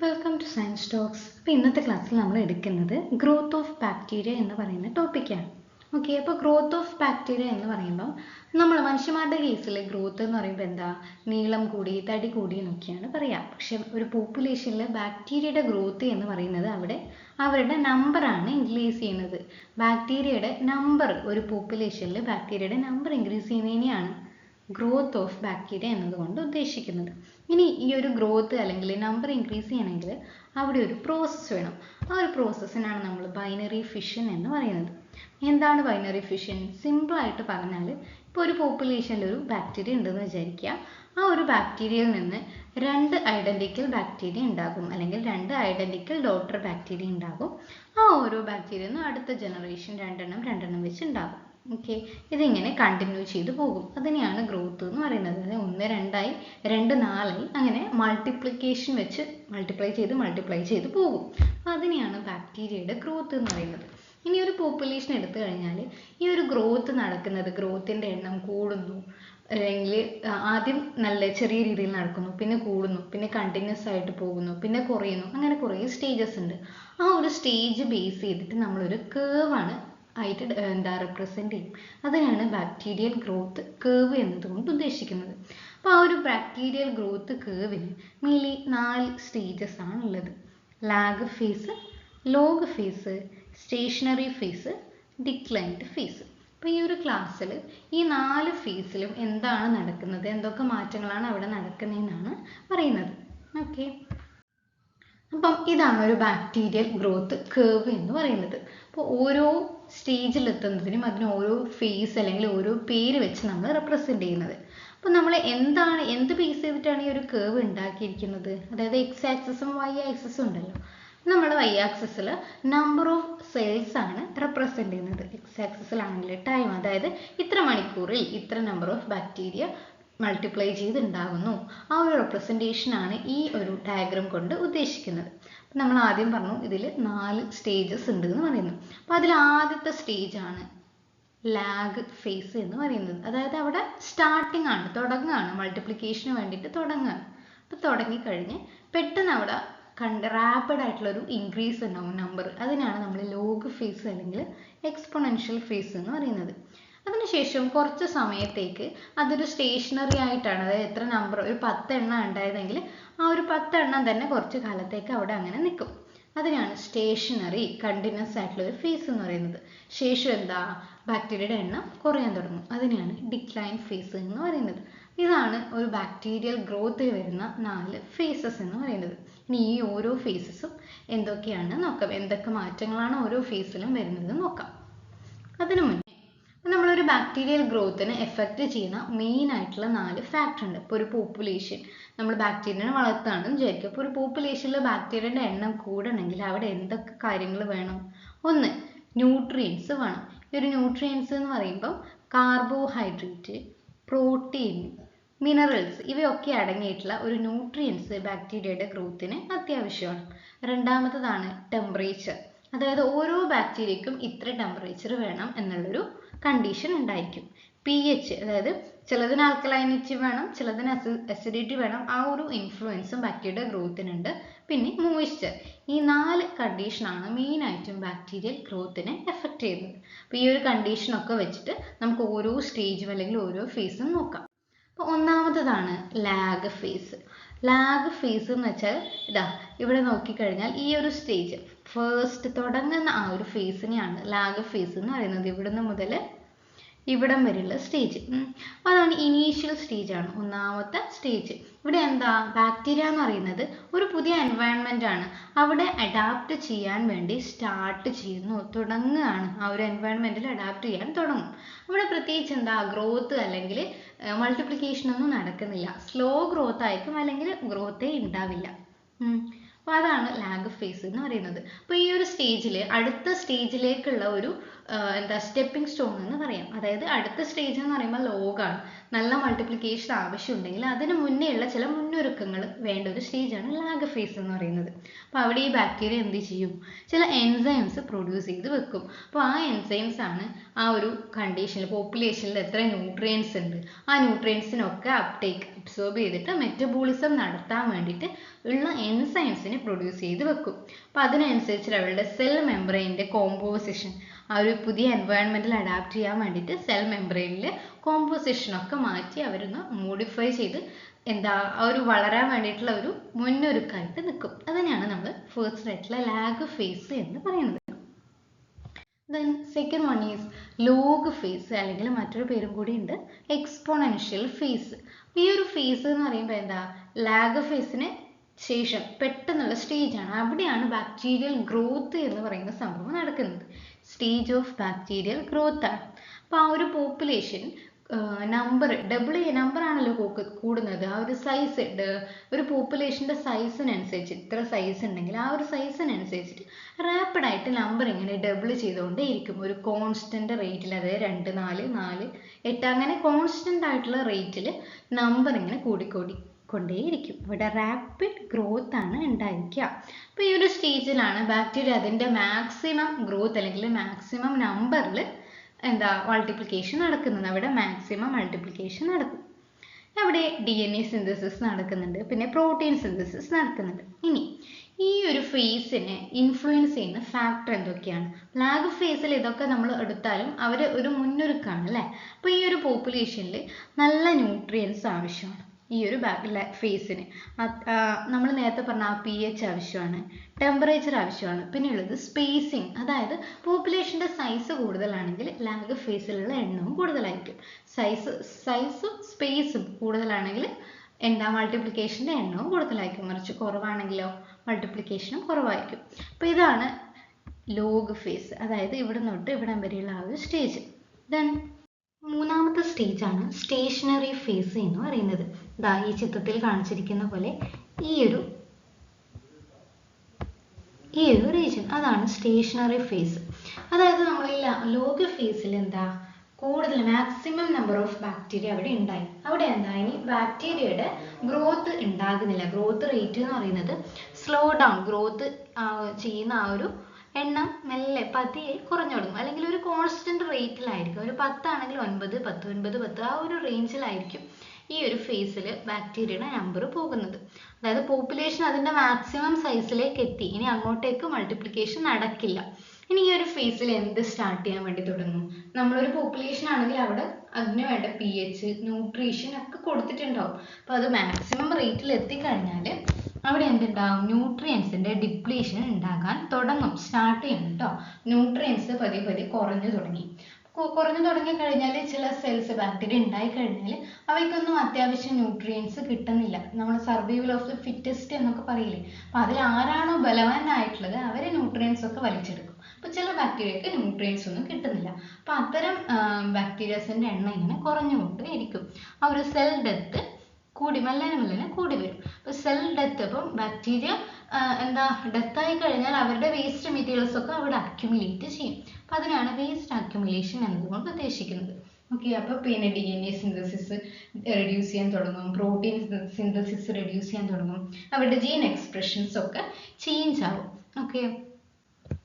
Welcome two science talks. അപ്പോൾ ഇന്നത്തെ ക്ലാസ്സിൽ നമ്മൾ എടുക്കുന്നത് ഗ്രോത്ത് ഓഫ് ബാക്ടീരിയ എന്ന് പറയുന്ന ടോപ്പിക്കാണ്. ഓക്കെ, അപ്പോൾ ഗ്രോത്ത് ഓഫ് ബാക്ടീരിയ എന്ന് പറയുമ്പോൾ നമ്മൾ മനുഷ്യന്മാരുടെ കേസിൽ ഗ്രോത്ത് എന്ന് പറയുമ്പോൾ എന്താ, നീളം കൂടി തടി കൂടി എന്നൊക്കെയാണ് പറയുക. പക്ഷെ ഒരു പോപ്പുലേഷനിൽ ബാക്ടീരിയയുടെ ഗ്രോത്ത് എന്ന് പറയുന്നത് അവിടെ അവരുടെ നമ്പറാണ് ഇൻക്രീസ് ചെയ്യുന്നത്. ബാക്ടീരിയയുടെ നമ്പർ, ഒരു പോപ്പുലേഷനിൽ ബാക്ടീരിയയുടെ നമ്പർ ഇൻക്രീസ് ചെയ്യുന്നതിനെയാണ് ഗ്രോത്ത് ഓഫ് ബാക്ടീരിയ എന്നതുകൊണ്ട് ഉദ്ദേശിക്കുന്നത്. ഇനി ഈ ഒരു ഗ്രോത്ത് അല്ലെങ്കിൽ നമ്പർ ഇൻക്രീസ് ചെയ്യണമെങ്കിൽ അവിടെ ഒരു പ്രോസസ്സ് വേണം. ആ ഒരു പ്രോസസ്സിനാണ് നമ്മൾ ബൈനറി ഫിഷൻ എന്ന് പറയുന്നത്. എന്താണ് ബൈനറി ഫിഷൻ? സിമ്പിളായിട്ട് പറഞ്ഞാൽ, ഇപ്പോൾ ഒരു പോപ്പുലേഷനിൽ ഒരു ബാക്ടീരിയ ഉണ്ടെന്ന് വിചാരിക്കുക. ആ ഒരു ബാക്ടീരിയയിൽ നിന്ന് 2 ഐഡൻറ്റിക്കൽ ബാക്ടീരിയ ഉണ്ടാകും, അല്ലെങ്കിൽ 2 ഐഡൻറ്റിക്കൽ ഡോട്ടർ ബാക്ടീരിയ ഉണ്ടാകും. ആ ഓരോ ബാക്ടീരിയയിൽ നിന്ന് അടുത്ത ജനറേഷൻ 2 വെച്ച് ഉണ്ടാകും. ഓക്കെ, ഇതിങ്ങനെ കണ്ടിന്യൂ ചെയ്ത് പോകും. അതിനെയാണ് ഗ്രോത്ത് എന്ന് പറയുന്നത്. അതായത് 1 2 ആയി, 2 4 ആയി, അങ്ങനെ മൾട്ടിപ്ലിക്കേഷൻ വെച്ച് മൾട്ടിപ്ലൈ ചെയ്ത് പോകും. അപ്പോൾ അതിനെയാണ് ബാക്ടീരിയയുടെ ഗ്രോത്ത് എന്ന് പറയുന്നത്. ഇനി ഒരു പോപ്പുലേഷൻ എടുത്തു കഴിഞ്ഞാൽ ഈ ഒരു ഗ്രോത്ത് നടക്കുന്നത്, ഗ്രോത്തിൻ്റെ എണ്ണം കൂടുന്നു, അല്ലെങ്കിൽ ആദ്യം നല്ല ചെറിയ രീതിയിൽ നടക്കുന്നു, പിന്നെ കൂടുന്നു, പിന്നെ കണ്ടിന്യൂസ് ആയിട്ട് പോകുന്നു, പിന്നെ കുറയുന്നു, അങ്ങനെ കുറേ സ്റ്റേജസ് ഉണ്ട്. ആ ഒരു സ്റ്റേജ് ബേസ് ചെയ്തിട്ട് നമ്മളൊരു കേർവാണ് ആയിട്ട് റെപ്രസെൻറ്റ് ചെയ്യും. അതിനാണ് ബാക്ടീരിയൽ ഗ്രോത്ത് കേർവ് എന്നതുകൊണ്ട് ഉദ്ദേശിക്കുന്നത്. അപ്പോൾ ആ ഒരു ബാക്ടീരിയൽ ഗ്രോത്ത് കേർവിന് മെയിൻലി 4 സ്റ്റേജസ് ആണുള്ളത്: lag phase, log phase, stationary phase, declined phase. അപ്പോൾ ഈ ഒരു ക്ലാസ്സിൽ ഈ 4 ഫേസിലും എന്താണ് നടക്കുന്നത്, എന്തൊക്കെ മാറ്റങ്ങളാണ് അവിടെ നടക്കുന്നതെന്നാണ് പറയുന്നത്. ഓക്കെ, അപ്പം ഇതാണ് ഒരു ബാക്ടീരിയൽ ഗ്രോത്ത് കേർവ് എന്ന് പറയുന്നത്. അപ്പോൾ ഓരോ സ്റ്റേജിലെത്തുന്നതിനും അതിന് ഓരോ ഫേസ് അല്ലെങ്കിൽ ഓരോ പേര് വെച്ച് നമ്മൾ റെപ്രസെൻറ്റ് ചെയ്യുന്നത്. അപ്പോൾ നമ്മൾ എന്ത് ബേസ് ചെയ്തിട്ടാണ് ഈ ഒരു കേർവ് ഉണ്ടാക്കിയിരിക്കുന്നത്? അതായത് എക്സ് ആക്സിസും വൈ ആക്സിസും ഉണ്ടല്ലോ. നമ്മൾ വൈ ആക്സിസിൽ നമ്പർ ഓഫ് സെൽസ് ആണ് റെപ്രസെൻറ്റ് ചെയ്യുന്നത്. എക്സ് ആക്സിസിലാണെങ്കിൽ ടൈം, അതായത് ഇത്ര മണിക്കൂറിൽ ഇത്ര നമ്പർ ഓഫ് ബാക്ടീരിയ മൾട്ടിപ്ലൈ ചെയ്തുണ്ടാകുന്നു. ആ ഒരു റെപ്രസെൻറ്റേഷൻ ആണ് ഈ ഒരു ഡയഗ്രാം കൊണ്ട് ഉദ്ദേശിക്കുന്നത്. അപ്പം നമ്മൾ ആദ്യം പറഞ്ഞു ഇതിൽ 4 സ്റ്റേജസ് ഉണ്ട് എന്ന് പറയുന്നു. അപ്പോൾ അതിൽ ആദ്യത്തെ സ്റ്റേജ് ആണ് ലാഗ് ഫേസ് എന്ന് പറയുന്നത്. അതായത് അവിടെ സ്റ്റാർട്ടിംഗ് ആണ്, തുടങ്ങുകയാണ്, മൾട്ടിപ്ലിക്കേഷന് വേണ്ടിയിട്ട് തുടങ്ങുകയാണ്. അപ്പോൾ തുടങ്ങിക്കഴിഞ്ഞ് പെട്ടെന്ന് അവിടെ റാപ്പിഡ് ആയിട്ടുള്ളൊരു ഇൻക്രീസ് ഉണ്ടാവും നമ്പർ. അതിനാണ് നമ്മൾ ലോഗ് ഫേസ് അല്ലെങ്കിൽ എക്സ്പൊണൻഷ്യൽ ഫേസ് എന്ന് പറയുന്നത്. അതിനുശേഷം കുറച്ച് സമയത്തേക്ക് അതൊരു സ്റ്റേഷനറി ആയിട്ടാണ്, അതായത് എത്ര നമ്പർ, ഒരു 10 എണ്ണം ഉണ്ടായതെങ്കിൽ ആ ഒരു 10 എണ്ണം തന്നെ കുറച്ച് കാലത്തേക്ക് അവിടെ അങ്ങനെ നിൽക്കും. അതിനാണ് സ്റ്റേഷനറി കണ്ടിന്യൂസ് ആയിട്ടുള്ള ഒരു ഫേസ് എന്ന് പറയുന്നത്. ശേഷം എന്താ, ബാക്ടീരിയയുടെ എണ്ണം കുറയാൻ തുടങ്ങും. അതിനാണ് ഡിക്ലൈൻ ഫേസ് എന്ന് പറയുന്നത്. ഇതാണ് ഒരു ബാക്ടീരിയൽ ഗ്രോത്തിൽ വരുന്ന 4 ഫേസസ് എന്ന് പറയുന്നത്. ഇനി ഈ ഓരോ ഫേസസും എന്തൊക്കെയാണ് നോക്കാം, എന്തൊക്കെ മാറ്റങ്ങളാണ് ഓരോ ഫേസിലും വരുന്നത് നോക്കാം. അതിനു മുന്നേ നമ്മളൊരു ബാക്ടീരിയൽ ഗ്രോത്തിനെ എഫക്റ്റ് ചെയ്യുന്ന മെയിൻ ആയിട്ടുള്ള 4 ഫാക്ടർ ഉണ്ട്. ഇപ്പോൾ ഒരു പോപ്പുലേഷൻ, നമ്മൾ ബാക്ടീരിയനെ വളർത്തുകയാണെന്ന് വിചാരിക്കുക. അപ്പോൾ ഒരു പോപ്പുലേഷനിൽ ബാക്ടീരിയയുടെ എണ്ണം കൂടണമെങ്കിൽ അവിടെ എന്തൊക്കെ കാര്യങ്ങൾ വേണം? ഒന്ന്, ന്യൂട്രിയൻസ് വേണം. ഈ ഒരു ന്യൂട്രിയൻസ് എന്ന് പറയുമ്പം കാർബോഹൈഡ്രേറ്റ്, പ്രോട്ടീൻ, മിനറൽസ് ഇവയൊക്കെ അടങ്ങിയിട്ടുള്ള ഒരു ന്യൂട്രിയൻസ് ബാക്ടീരിയയുടെ ഗ്രോത്തിന് അത്യാവശ്യമാണ്. രണ്ടാമത്തതാണ് ടെമ്പറേച്ചർ. അതായത് ഓരോ ബാക്ടീരിയക്കും ഇത്ര ടെമ്പറേച്ചർ വേണം എന്നുള്ളൊരു കണ്ടീഷൻ ഉണ്ടായിരിക്കും. pH, അതായത് ചിലതിന് ആൽക്കലൈനിറ്റി വേണം, ചിലതിന് അസിഡിറ്റി വേണം. ആ ഒരു ഇൻഫ്ലുവൻസും ബാക്ടീരിയയുടെ ഗ്രോത്തിനുണ്ട്. പിന്നെ മോയ്സ്ചർ. ഈ 4 കണ്ടീഷനാണ് മെയിനായിട്ടും ബാക്ടീരിയൽ ഗ്രോത്തിനെ എഫക്റ്റ് ചെയ്യുന്നത്. അപ്പോൾ ഈ ഒരു കണ്ടീഷനൊക്കെ വെച്ചിട്ട് നമുക്ക് ഓരോ സ്റ്റേജും അല്ലെങ്കിൽ ഓരോ ഫേസും നോക്കാം. അപ്പോൾ ഒന്നാമത്തതാണ് ലാഗ് ഫേസ്. ലാഗ് ഫേസ് എന്ന് വെച്ചാൽ ഇതാ ഇവിടെ നോക്കിക്കഴിഞ്ഞാൽ ഈ ഒരു സ്റ്റേജ് ഫസ്റ്റ് തുടങ്ങുന്ന ആ ഒരു ഫേസിനെയാണ് ലാഗ് ഫേസ് എന്ന് പറയുന്നത്. ഇവിടുന്ന് മുതൽ ഇവിടം വരെയുള്ള സ്റ്റേജ്, അതാണ് ഇനീഷ്യൽ സ്റ്റേജ് ആണ്, ഒന്നാമത്തെ സ്റ്റേജ്. ഇവിടെ എന്താ, ബാക്ടീരിയ എന്ന് പറയുന്നത് ഒരു പുതിയ എൻവയൺമെന്റ് ആണ്, അവിടെ അഡാപ്റ്റ് ചെയ്യാൻ വേണ്ടി സ്റ്റാർട്ട് ചെയ്യുന്നു, തുടങ്ങുകയാണ്. ആ ഒരു എൻവയൺമെന്റിൽ അഡാപ്റ്റ് ചെയ്യാൻ തുടങ്ങും. അവിടെ പ്രത്യേകിച്ച് എന്താ, ഗ്രോത്ത് അല്ലെങ്കിൽ മൾട്ടിപ്ലിക്കേഷൻ ഒന്നും നടക്കുന്നില്ല. സ്ലോ ഗ്രോത്ത് ആയിരിക്കും, അല്ലെങ്കിൽ ഗ്രോത്തേ ഉണ്ടാവില്ല. അപ്പോൾ അതാണ് ലാഗ് ഫേസ് എന്ന് പറയുന്നത്. അപ്പോൾ ഈ ഒരു സ്റ്റേജിൽ അടുത്ത സ്റ്റേജിലേക്കുള്ള ഒരു എന്താ സ്റ്റെപ്പിംഗ് സ്റ്റോൺ എന്ന് പറയാം. അതായത് അടുത്ത സ്റ്റേജ് എന്ന് പറയുമ്പോൾ ലോഗാണ്. നല്ല മൾട്ടിപ്ലിക്കേഷൻ ആവശ്യമുണ്ടെങ്കിൽ അതിന് മുന്നേ ഉള്ള ചില മുന്നൊരുക്കങ്ങൾ വേണ്ട ഒരു സ്റ്റേജാണ് ലാഗ് ഫേസ് എന്ന് പറയുന്നത്. അപ്പോൾ അവിടെ ഈ ബാക്ടീരിയ എന്ത് ചെയ്യും? ചില എൻസൈംസ് പ്രൊഡ്യൂസ് ചെയ്ത് വെക്കും. അപ്പോൾ ആ എൻസൈംസ് ആണ് ആ ഒരു കണ്ടീഷനിൽ പോപ്പുലേഷനിൽ എത്ര ന്യൂട്രിയൻസ് ഉണ്ട് ആ ന്യൂട്രിയൻസിനൊക്കെ അബ്സോർബ് ചെയ്തിട്ട് മെറ്റബോളിസം നടത്താൻ വേണ്ടിയിട്ട് ഉള്ള എൻസൈംസിനെ പ്രൊഡ്യൂസ് ചെയ്ത് വെക്കും. അപ്പോൾ അതിനനുസരിച്ച് അവരുടെ സെൽ മെംബ്രെയിനിൻ്റെ കോമ്പോസിഷൻ ആ ഒരു പുതിയ എൻവയോൺമെൻറ്റിൽ അഡാപ്റ്റ് ചെയ്യാൻ വേണ്ടിയിട്ട് സെൽ മെംബ്രെയിനിൽ കോമ്പോസിഷനൊക്കെ മാറ്റി അവരൊന്ന് മോഡിഫൈ ചെയ്ത് എന്താ ആ ഒരു വളരാൻ വേണ്ടിയിട്ടുള്ള ഒരു മുന്നൊരുക്കായിട്ട് നിൽക്കും. അതിനെയാണ് നമ്മൾ ഫസ്റ്റ് ആയിട്ടുള്ള ലാഗ് ഫേസ് എന്ന് പറയുന്നത്. Then second one is log phase, അല്ലെങ്കിൽ മറ്റൊരു പേരും കൂടി ഉണ്ട് എക്സ്പോണൻഷ്യൽ ഫേസ്. ഈ ഒരു ഫേസ് എന്ന് പറയുമ്പോൾ എന്താ, ലാഗ് ഫേസിന് ശേഷം പെട്ടെന്നുള്ള സ്റ്റേജാണ്. അവിടെയാണ് ബാക്ടീരിയൽ ഗ്രോത്ത് എന്ന് പറയുന്ന സംഭവം നടക്കുന്നത്. സ്റ്റേജ് ഓഫ് ബാക്ടീരിയൽ ഗ്രോത്ത് ആണ്. അപ്പോൾ ആ ഒരു പോപ്പുലേഷൻ നമ്പർ ആണല്ലോ കൂടുന്നത്. ആ ഒരു സൈസ് ഒരു പോപ്പുലേഷൻ്റെ സൈസിനനുസരിച്ച് ഇത്ര സൈസ് ഉണ്ടെങ്കിൽ ആ ഒരു സൈസിനനുസരിച്ചിട്ട് റാപ്പിഡായിട്ട് നമ്പർ ഇങ്ങനെ ഡബിൾ ചെയ്തുകൊണ്ടേ ഇരിക്കും ഒരു കോൺസ്റ്റന്റ് റേറ്റിൽ. അതായത് 2, 4, 4, 8 അങ്ങനെ കോൺസ്റ്റന്റ് ആയിട്ടുള്ള റേറ്റിൽ നമ്പർ ഇങ്ങനെ കൊണ്ടേയിരിക്കും. ഇവിടെ റാപ്പിഡ് ഗ്രോത്ത് ആണ് ഉണ്ടായിരിക്കുക. അപ്പോൾ ഈ ഒരു സ്റ്റേജിലാണ് ബാക്ടീരിയ അതിൻ്റെ മാക്സിമം ഗ്രോത്ത് അല്ലെങ്കിൽ മാക്സിമം നമ്പറിൽ എന്താ മൾട്ടിപ്ലിക്കേഷൻ നടക്കുന്നത്. അവിടെ മാക്സിമം മൾട്ടിപ്ലിക്കേഷൻ നടക്കും. അവിടെ DNA സിന്തസിസ് നടക്കുന്നുണ്ട്, പിന്നെ പ്രോട്ടീൻ സിന്തസിസ് നടക്കുന്നുണ്ട്. ഇനി ഈ ഒരു ഫേസിനെ ഇൻഫ്ലുവൻസ് ചെയ്യുന്ന ഫാക്ടർ എന്തൊക്കെയാണ്? ലാഗ് ഫേസിൽ ഇതൊക്കെ നമ്മൾ എടുത്താലും അവർ ഒരു മുന്നൊരുക്കാണ് അല്ലേ. അപ്പോൾ ഈ ഒരു പോപ്പുലേഷനിൽ നല്ല ന്യൂട്രിയൻസ് ആവശ്യമാണ്. ഈ ഒരു ഫേസിന് നമ്മൾ നേരത്തെ പറഞ്ഞ ആ pH ആവശ്യമാണ്, ടെമ്പറേച്ചർ ആവശ്യമാണ്, പിന്നെ ഉള്ളത് സ്പേസിങ്. അതായത് പോപ്പുലേഷൻ്റെ സൈസ് കൂടുതലാണെങ്കിൽ ലാഗ് ഫേസിലുള്ള എണ്ണവും കൂടുതലായിരിക്കും. സൈസും സ്പേസും കൂടുതലാണെങ്കിൽ എന്താ മൾട്ടിപ്ലിക്കേഷൻ്റെ എണ്ണവും കൂടുതലായിരിക്കും. മറിച്ച് കുറവാണെങ്കിലോ മൾട്ടിപ്ലിക്കേഷനും കുറവായിരിക്കും. അപ്പോൾ ഇതാണ് ലോഗ് ഫേസ്, അതായത് ഇവിടെ തൊട്ട് ഇവിടം വരെയുള്ള ആ ഒരു സ്റ്റേജ്. ദെൻ മൂന്നാമത്തെ സ്റ്റേജാണ് സ്റ്റേഷനറി ഫേസ് എന്ന് പറയുന്നത്. ദാ ഈ ചിത്രത്തിൽ കാണിച്ചിരിക്കുന്ന പോലെ ഈ ഒരു റീജിയൻ അതാണ് സ്റ്റേഷനറി ഫേസ്. അതായത് നമ്മൾ ഈ ലോഗ് ഫേസിൽ എന്താ കൂടുതൽ മാക്സിമം നമ്പർ ഓഫ് ബാക്ടീരിയ അവിടെ ഉണ്ടായി. അവിടെ എന്താ ഇനി ബാക്ടീരിയയുടെ ഗ്രോത്ത് ഉണ്ടാകുന്നില്ല. ഗ്രോത്ത് റേറ്റ് എന്ന് പറയുന്നത് സ്ലോ ഡൗൺ, ഗ്രോത്ത് ചെയ്യുന്ന ആ ഒരു എണ്ണം മെല്ലെ പതിയെ കുറഞ്ഞു തുടങ്ങും. അല്ലെങ്കിൽ ഒരു കോൺസ്റ്റന്റ് റേറ്റിലായിരിക്കും. ഒരു 10 ആണെങ്കിൽ 9, 10, 9, 10 ആ ഒരു റേഞ്ചിലായിരിക്കും ഈ ഒരു ഫേസിൽ ബാക്ടീരിയയുടെ നമ്പർ പോകുന്നത്. അതായത് പോപ്പുലേഷൻ അതിൻ്റെ മാക്സിമം സൈസിലേക്ക് എത്തി. ഇനി അങ്ങോട്ടേക്ക് മൾട്ടിപ്ലിക്കേഷൻ നടക്കില്ല. ഇനി ഈ ഒരു ഫേസിൽ എന്ത് സ്റ്റാർട്ട് ചെയ്യാൻ വേണ്ടി തുടങ്ങും? നമ്മളൊരു പോപ്പുലേഷൻ ആണെങ്കിൽ അവിടെ അതിന് വേണ്ട pH, ന്യൂട്രീഷൻ ഒക്കെ കൊടുത്തിട്ടുണ്ടാവും. അപ്പോൾ അത് മാക്സിമം റേറ്റിൽ എത്തിക്കഴിഞ്ഞാൽ അവിടെ എന്തുണ്ടാവും? ന്യൂട്രിയൻസിൻ്റെ ഡിപ്ലീഷൻ ഉണ്ടാകാൻ തുടങ്ങും, സ്റ്റാർട്ട് ചെയ്യണം കേട്ടോ. ന്യൂട്രിയൻസ് പതിയെ കുറഞ്ഞു തുടങ്ങിക്കഴിഞ്ഞാൽ ചില സെൽസ് ബാക്ടീരിയ ഉണ്ടായിക്കഴിഞ്ഞാൽ അവയ്ക്കൊന്നും അത്യാവശ്യം ന്യൂട്രിയൻസ് കിട്ടുന്നില്ല. നമ്മൾ സർവൈവൽ ഓഫ് ദി ഫിറ്റസ്റ്റ് എന്നൊക്കെ പറയില്ലേ. അപ്പം അതിൽ ആരാണോ ബലവാനായിട്ടുള്ളത് അവർ ന്യൂട്രിയൻസ് ഒക്കെ വലിച്ചെടുക്കും. അപ്പോൾ ചില ബാക്ടീരിയക്ക് ന്യൂട്രിയൻസ് ഒന്നും കിട്ടുന്നില്ല. അപ്പോൾ അത്തരം ബാക്ടീരിയസിൻ്റെ എണ്ണം ഇങ്ങനെ കുറഞ്ഞുകൊണ്ട് ഇരിക്കും. ആ ഒരു സെൽ ഡെത്ത് മെല്ലനെ കൂടി വരും. അപ്പോൾ സെൽ ഡെത്ത്, അപ്പം ബാക്ടീരിയ എന്താ ഡെത്തായി കഴിഞ്ഞാൽ അവരുടെ വേസ്റ്റ് മെറ്റീരിയൽസ് ഒക്കെ അവിടെ അക്യുമുലേറ്റ് ചെയ്യും. അപ്പോൾ അതിനാണ് വേസ്റ്റ് അക്യുമുലേഷൻ എന്നതുകൊണ്ട് ഉദ്ദേശിക്കുന്നത്. ഓക്കെ, അപ്പോൾ പിന്നെ DNA സിന്തസിസ് റെഡ്യൂസ് ചെയ്യാൻ തുടങ്ങും, പ്രോട്ടീൻ സിന്തസിസ് റെഡ്യൂസ് ചെയ്യാൻ തുടങ്ങും, അവരുടെ ജീൻ എക്സ്പ്രഷൻസ് ഒക്കെ ചേഞ്ച് ആവും. ഓക്കെ,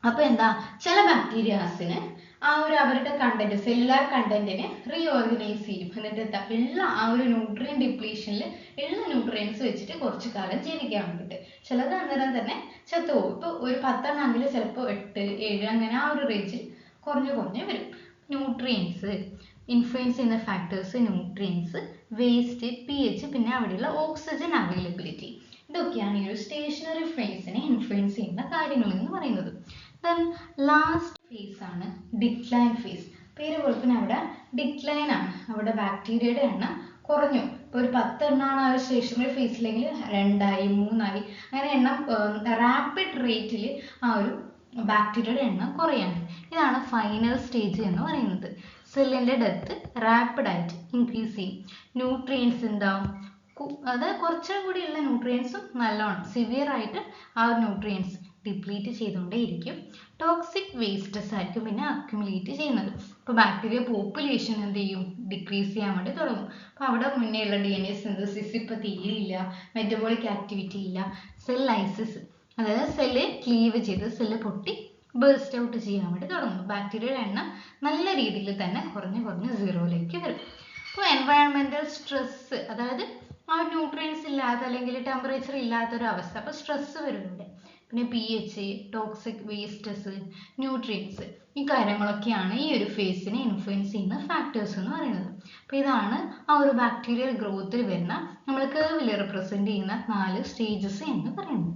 അപ്പോൾ എന്താ ചില ബാക്ടീരിയാസിന് ആ ഒരു അവരുടെ കണ്ടന്റ്, സെല്ലുലാർ കണ്ടന്റിനെ റീഓർഗനൈസ് ചെയ്യും. എന്നിട്ട് ഉള്ള ആ ഒരു ന്യൂട്രിയൻ ഡിപ്ലീഷനിൽ ഉള്ള ന്യൂട്രിയൻസ് വെച്ചിട്ട് കുറച്ച് കാലം ജീവിക്കാൻ വേണ്ടിയിട്ട്. ചിലത് അന്നേരം തന്നെ ചത്തുപോകും. ഇപ്പോൾ ഒരു 10 എണ്ണമെങ്കിൽ ചിലപ്പോൾ 8, 7 അങ്ങനെ ആ ഒരു റേഞ്ചിൽ കുറഞ്ഞു വരും. ന്യൂട്രിയൻസ് ഇൻഫ്ലുവൻസ് ചെയ്യുന്ന ഫാക്ടേഴ്സ് ന്യൂട്രിയൻസ്, വേസ്റ്റ്, pH, പിന്നെ അവിടെയുള്ള ഓക്സിജൻ അവൈലബിലിറ്റി. ഇതൊക്കെയാണ് ഈ ഒരു സ്റ്റേഷനറി ഫേസിനെ ഇൻഫ്ലുവൻസ് ചെയ്യുന്ന കാര്യങ്ങൾ എന്ന് പറയുന്നത്. ദെൻ ലാസ്റ്റ് ഫേസ് ആണ് ഡിക്ലൈൻ ഫേസ്. പേര് പോലെ തന്നെ അവിടെ ഡിക്ലൈൻ ആണ്. അവിടെ ബാക്ടീരിയയുടെ എണ്ണം കുറഞ്ഞു. ഇപ്പോൾ ഒരു 10 എണ്ണമാണ് ആ ഒരു സ്റ്റേഷനറി ഫേസിലെങ്കിൽ 2ആയി, 3ആയി, അങ്ങനെ എണ്ണം റാപ്പിഡ് റേറ്റിൽ ആ ഒരു ബാക്ടീരിയയുടെ എണ്ണം കുറയാണ്. ഇതാണ് ഫൈനൽ സ്റ്റേജ് എന്ന് പറയുന്നത്. സെല്ലിൻ്റെ ഡെത്ത് റാപ്പിഡായിട്ട് ഇൻക്രീസ് ചെയ്യും. ന്യൂട്രിയൻസ് എന്താവും? അത് കുറച്ചും കൂടിയുള്ള ന്യൂട്രിയൻസും നല്ലോണം സിവിയർ ആയിട്ട് ആ ഒരു ന്യൂട്രിയൻസ് ഡിപ്ലീറ്റ് ചെയ്തുകൊണ്ടേയിരിക്കും. ടോക്സിക് വേസ്റ്റസ് ആയിരിക്കും പിന്നെ അക്യുമുലേറ്റ് ചെയ്യുന്നത്. ഇപ്പോൾ ബാക്ടീരിയ പോപ്പുലേഷൻ എന്ത് ചെയ്യും, ഡിക്രീസ് ചെയ്യാൻ വേണ്ടി തുടങ്ങും. അപ്പോൾ അവിടെ മുന്നേ ഉള്ള DNA സിന്തസിസ് ഇപ്പോൾ തീരെയില്ല, മെറ്റബോളിക് ആക്ടിവിറ്റി ഇല്ല, സെൽ ലൈസിസ് അതായത് സെല്ല് ക്ലീവ് ചെയ്ത് സെല്ല് പൊട്ടി ബേസ്റ്റ് ഔട്ട് ചെയ്യാൻ വേണ്ടി തുടങ്ങും. ബാക്ടീരിയയുടെ എണ്ണം നല്ല രീതിയിൽ തന്നെ കുറഞ്ഞ് കുറഞ്ഞ് സീറോയിലേക്ക് വരും. അപ്പോൾ എൻവയറമെന്റൽ സ്ട്രെസ് അതായത് ആ ന്യൂട്രിയൻസ് ഇല്ലാത്ത അല്ലെങ്കിൽ ടെമ്പറേച്ചർ ഇല്ലാത്തൊരു അവസ്ഥ, അപ്പോൾ സ്ട്രെസ് വരുന്നുണ്ട്. പിന്നെ pH, ടോക്സിക് വേസ്റ്റസ്, ന്യൂട്രിയൻസ്, ഈ കാര്യങ്ങളൊക്കെയാണ് ഈ ഒരു ഫേസിനെ ഇൻഫ്ലുവൻസ് ചെയ്യുന്ന ഫാക്ടേഴ്സ് എന്ന് പറയുന്നത്. അപ്പോൾ ഇതാണ് ആ ഒരു ബാക്ടീരിയൽ ഗ്രോത്തിൽ വരുന്ന നമ്മൾ കർവിൽ റെപ്രസെന്റ് ചെയ്യുന്ന 4 സ്റ്റേജസ് എന്ന് പറയുന്നത്.